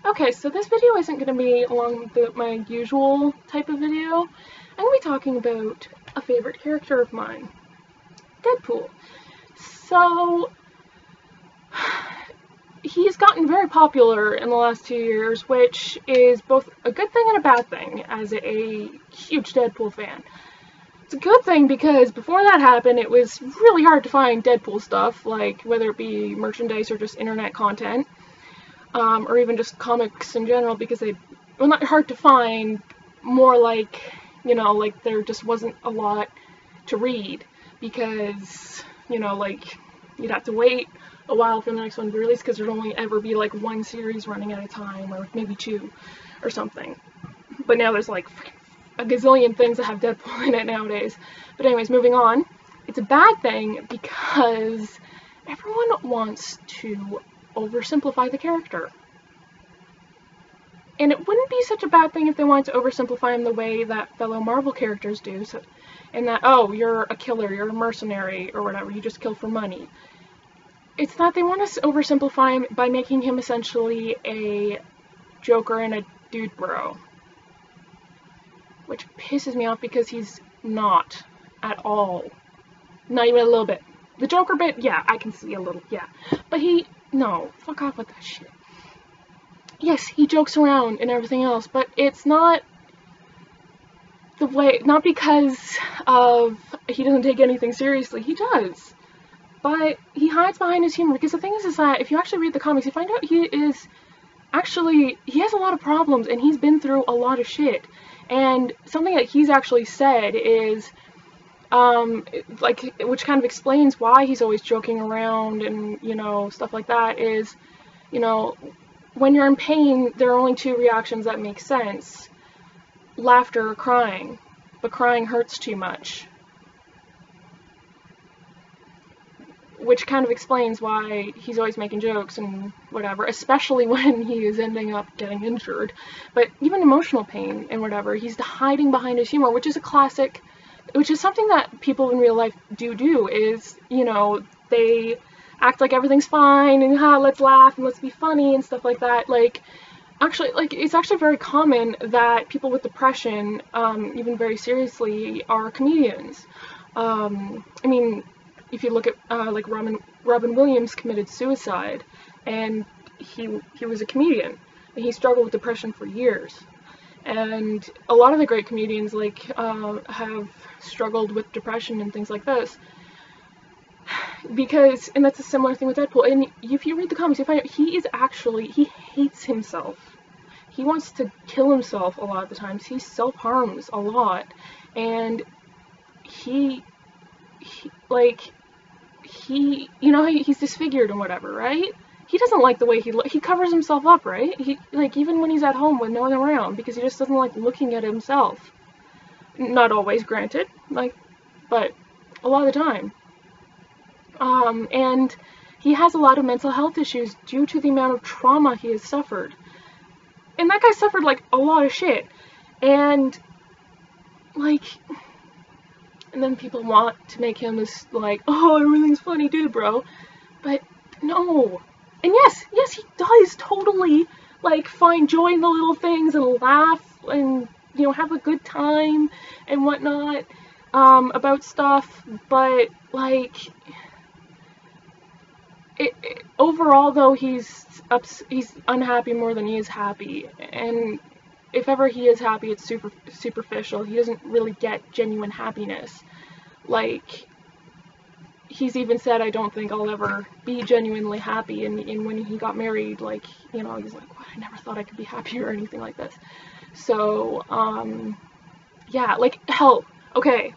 Okay, so this video isn't going to be along my usual type of video. I'm going to be talking about a favorite character of mine, Deadpool. So, he's gotten very popular in the last 2 years, which is both a good thing and a bad thing as a huge Deadpool fan. It's a good thing because before that happened, it was really hard to find Deadpool stuff, like whether it be merchandise or just internet content. Or even just comics in general, because well, not hard to find, more like, like there just wasn't a lot to read, because, like, you'd have to wait a while for the next one to be released, because there'd only ever be like one series running at a time, or maybe two, or something. But now there's like a gazillion things that have Deadpool in it nowadays. But anyways, moving on. It's a bad thing because everyone wants to oversimplify the character. And it wouldn't be such a bad thing if they wanted to oversimplify him the way that fellow Marvel characters do, so, in that, oh, you're a killer, you're a mercenary, or whatever, you just kill for money. It's that they want to oversimplify him by making him essentially a Joker and a dude bro. Which pisses me off because he's not at all. Not even a little bit. The Joker bit, yeah, I can see a little, yeah. But no, fuck off with that shit. Yes, he jokes around and everything else, but it's not the way, not because of he doesn't take anything seriously. He does. But he hides behind his humor, because the thing is that if you actually read the comics, you find out he has a lot of problems, and he's been through a lot of shit. And something that he's actually said is, which kind of explains why he's always joking around and, stuff like that, is, when you're in pain, there are only two reactions that make sense. Laughter or crying. But crying hurts too much. Which kind of explains why he's always making jokes and whatever, especially when he is ending up getting injured. But even emotional pain and whatever, he's hiding behind his humor, which is a classic, which is something that people in real life do, is, they act like everything's fine, and let's laugh, and let's be funny, and stuff like that. It's actually very common that people with depression, even very seriously, are comedians. If you look at, Robin Williams committed suicide, and he was a comedian, and he struggled with depression for years. And a lot of the great comedians, have struggled with depression and things like this. And that's a similar thing with Deadpool. And if you read the comics, you find out he hates himself. He wants to kill himself a lot of the times. He self-harms a lot. And he's disfigured and whatever, right? He doesn't like the way he covers himself up, right? Even when he's at home with no one around, because he just doesn't like looking at himself. Not always, granted, but a lot of the time. And he has a lot of mental health issues due to the amount of trauma he has suffered. And that guy suffered, a lot of shit. And then people want to make him this, oh, everything's funny, dude, bro. But, no. And yes, he does totally, find joy in the little things and laugh and, have a good time and whatnot, about stuff. But, overall, though, he's unhappy more than he is happy, and if ever he is happy, it's superficial. He doesn't really get genuine happiness. He's even said, I don't think I'll ever be genuinely happy, and when he got married, he's like, what, I never thought I could be happier or anything like this. So, yeah, hell, okay,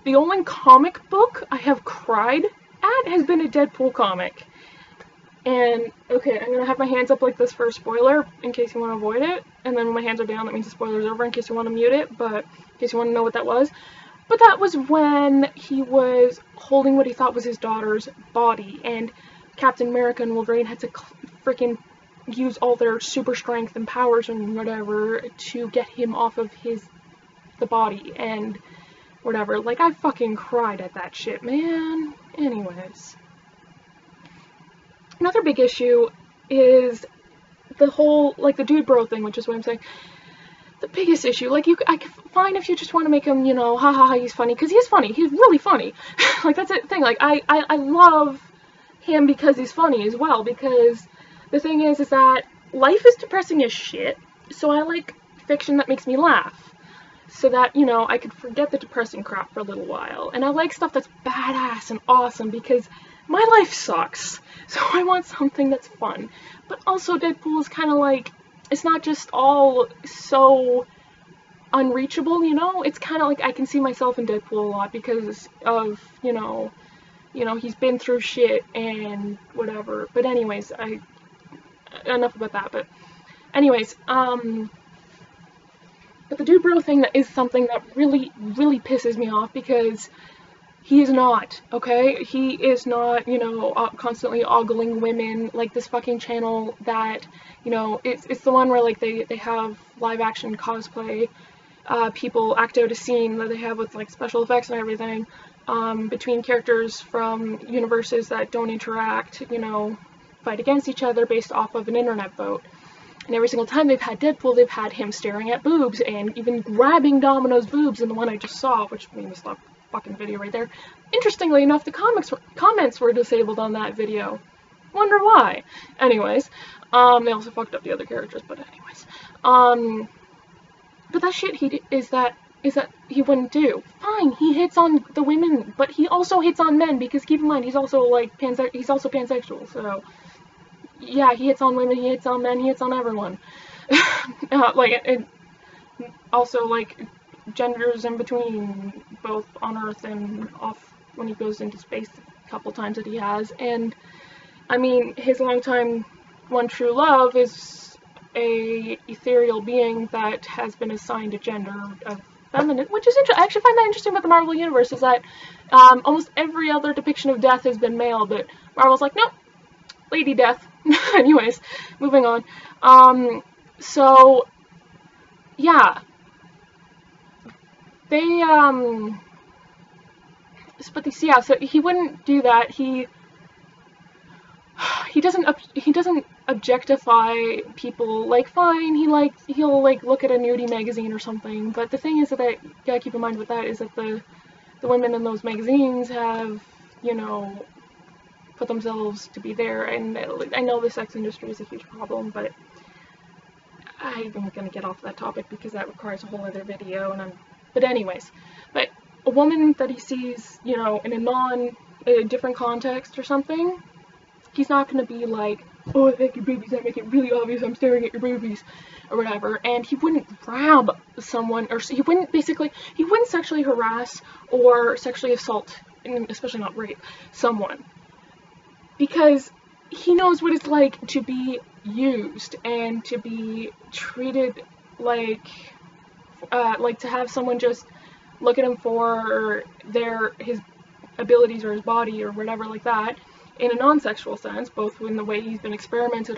the only comic book I have cried at has been a Deadpool comic. And, okay, I'm gonna have my hands up like this for a spoiler, in case you want to avoid it. And then when my hands are down, that means the spoiler's over, in case you want to mute it, but in case you want to know what that was. But that was when he was holding what he thought was his daughter's body, and Captain America and Wolverine had to freaking use all their super strength and powers and whatever to get him off of the body, and whatever. I fucking cried at that shit, man. Anyways. Another big issue is the whole, like, the dude bro thing, which is what I'm saying, the biggest issue, like, I can find if you just want to make him, you know, ha ha ha, he's funny, because he is funny, he's really funny. Like, that's the thing, like, I love him because he's funny as well, because the thing is that life is depressing as shit, so I like fiction that makes me laugh, so that, you know, I could forget the depressing crap for a little while, and I like stuff that's badass and awesome, because my life sucks, so I want something that's fun. But also Deadpool is kind of like, it's not just all so unreachable, you know? It's kind of like I can see myself in Deadpool a lot because of, you know, he's been through shit and whatever. But anyways, enough about that. But anyways, but the dude bro thing is something that really, really pisses me off, because he is not, okay? He is not, you know, constantly ogling women like this fucking channel that, you know, it's the one where, like, they have live action cosplay people act out a scene that they have with, like, special effects and everything between characters from universes that don't interact, you know, fight against each other based off of an internet vote. And every single time they've had Deadpool, they've had him staring at boobs and even grabbing Domino's boobs in the one I just saw, which made me stop fucking video right there. Interestingly enough, the comments were disabled on that video. Wonder why. Anyways, they also fucked up the other characters, but anyways. But that shit is that he wouldn't do. Fine, he hits on the women, but he also hits on men, because keep in mind, he's also, like, he's also pansexual, so yeah, he hits on women, he hits on men, he hits on everyone. Also, like, genders in between, both on Earth and off when he goes into space a couple times that he has. And I mean, his longtime one true love is a ethereal being that has been assigned a gender of feminine, which is interesting. I actually find that interesting about the Marvel Universe, is that almost every other depiction of death has been male, but Marvel's like, nope, Lady Death. Anyways, moving on. So, yeah. So he wouldn't do that. He doesn't objectify people. Like, fine, he'll like look at a nudie magazine or something, but the thing is that you gotta keep in mind with that is that the women in those magazines have, you know, put themselves to be there, and I know the sex industry is a huge problem, but I'm gonna get off that topic because that requires a whole other video, but anyways, but a woman that he sees, you know, in a different context or something, he's not gonna be like, oh, I like your boobies, I make it really obvious I'm staring at your boobies, or whatever, and he wouldn't grab someone, or he wouldn't sexually harass or sexually assault, and especially not rape, someone, because he knows what it's like to be used and to be treated like to have someone just look at him for his abilities or his body or whatever like that, in a non-sexual sense, both in the way he's been experimented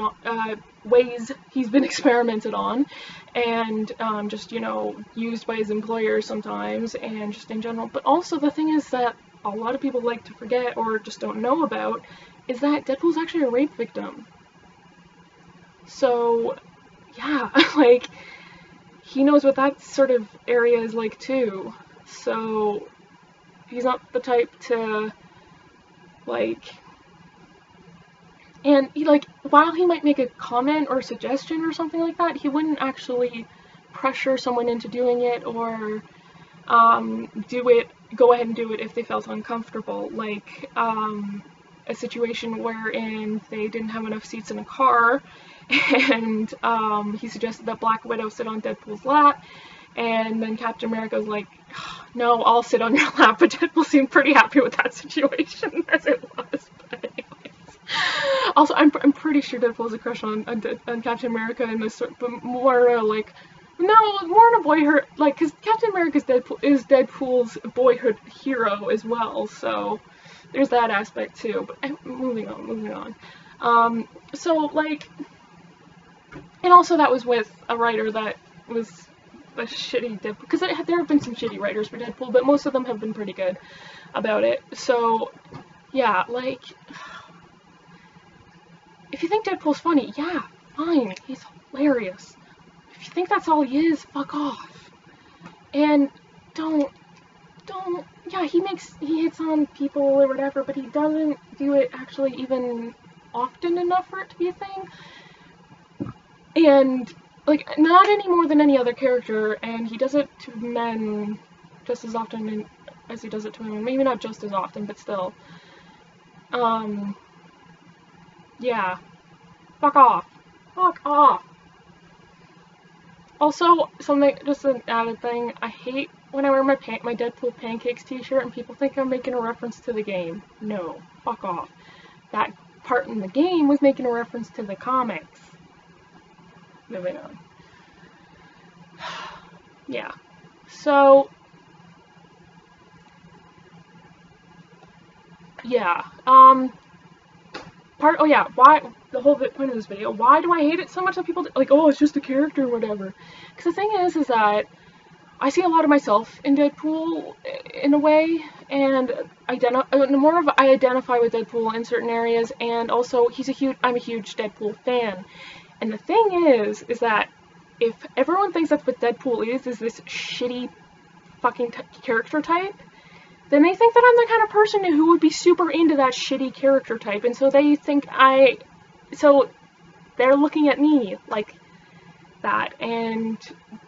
on, and just, you know, used by his employers sometimes, and just in general. But also the thing is that a lot of people like to forget or just don't know about is that Deadpool's actually a rape victim. So, yeah, like, he knows what that sort of area is like too. So, he's not the type to, like, and he, like, while he might make a comment or suggestion or something like that, he wouldn't actually pressure someone into doing it, or go ahead and do it if they felt uncomfortable. Like, a situation wherein they didn't have enough seats in a car, and he suggested that Black Widow sit on Deadpool's lap, and then Captain America was like, no, I'll sit on your lap, but Deadpool seemed pretty happy with that situation as it was. But anyways. Also, I'm pretty sure Deadpool has a crush on Captain America in this sort, but more like, no, more in a boyhood, like, because Captain America is Deadpool's boyhood hero as well, so there's that aspect too. But moving on. So, like, and also that was with a writer that was a shitty Deadpool, because there have been some shitty writers for Deadpool, but most of them have been pretty good about it. So, yeah, like, if you think Deadpool's funny, yeah, fine. He's hilarious. If you think that's all he is, fuck off. And don't, yeah, he hits on people or whatever, but he doesn't do it actually even often enough for it to be a thing. And, like, not any more than any other character, and he does it to men just as often as he does it to women. Maybe not just as often, but still. Yeah. Fuck off. Fuck off. Also, just an added thing, I hate when I wear my Deadpool Pancakes t-shirt and people think I'm making a reference to the game. No. Fuck off. That part in the game was making a reference to the comics. Moving on. Yeah. So, yeah. Why, the whole point of this video, why do I hate it so much that people, like, oh, it's just a character or whatever? Because the thing is that I see a lot of myself in Deadpool, in a way, and I identify with Deadpool in certain areas, and also, I'm a huge Deadpool fan. And the thing is that if everyone thinks that's what Deadpool is this shitty fucking character type, then they think that I'm the kind of person who would be super into that shitty character type, and so they think so they're looking at me like that, and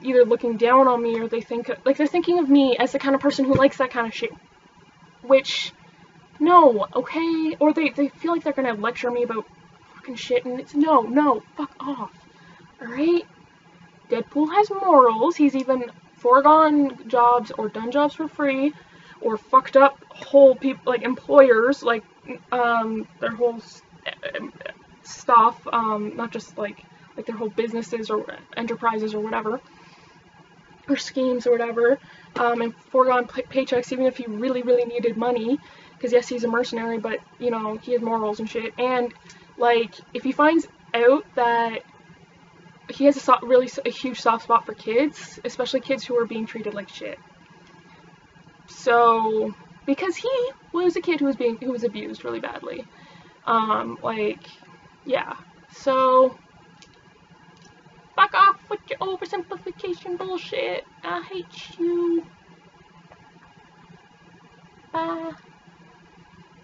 either looking down on me, or they're thinking of me as the kind of person who likes that kind of shit, which, no, okay, or they feel like they're gonna lecture me about fucking shit, and it's no, fuck off, alright? Deadpool has morals. He's even foregone jobs or done jobs for free, or fucked up whole people, like employers, like their whole stuff, not just like their whole businesses or enterprises or whatever, or schemes or whatever, and foregone paychecks even if he really, really needed money, because yes, he's a mercenary, but, you know, he has morals and shit, and, like, if he finds out that he has a huge soft spot for kids, especially kids who are being treated like shit. So, because he was a kid who was abused really badly. Yeah. So, fuck off with your oversimplification bullshit. I hate you. Bye.